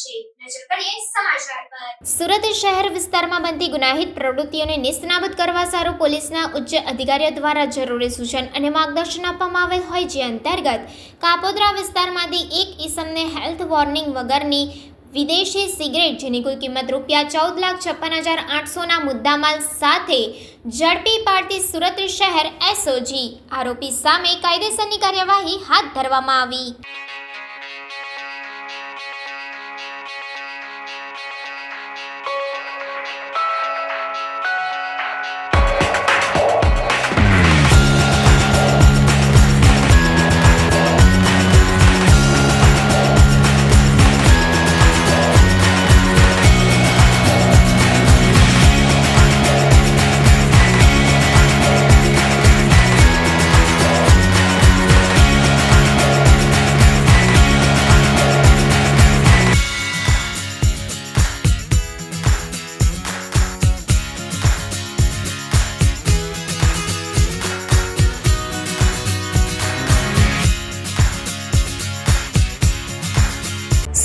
છે। નજર કરીએ સમાચાર પર। સુરત શહેર વિસ્તારમાં બનતી ગુનાહિત પ્રવૃત્તિઓને નિસ્તનાબૂદ કરવા સારું પોલીસના ઉચ્ચ અધિકારીઓ દ્વારા જરૂરી સૂચન અને માર્ગદર્શન આપવામાં આવેલ હોય, જે અંતર્ગત કાપોદ્રા વિસ્તારમાંથી એક ઈસમને હેલ્થ વોર્નિંગ વગરની વિદેશી સિગરેટ જેની કુલ કિંમત ₹4,56,800ના મુદ્દામાલ સાથે ઝડપી પાડતી સુરત શહેર એસઓજી આરોપી સામે કાયદેસરની કાર્યવાહી હાથ ધરવામાં આવી।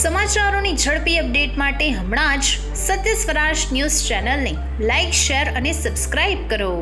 સમાચારોની ઝડપી અપડેટ માટે હમણાં જ સત્ય સ્વરાજ ન્યૂઝ ચેનલને લાઇક, શેર અને સબસ્ક્રાઇબ કરો।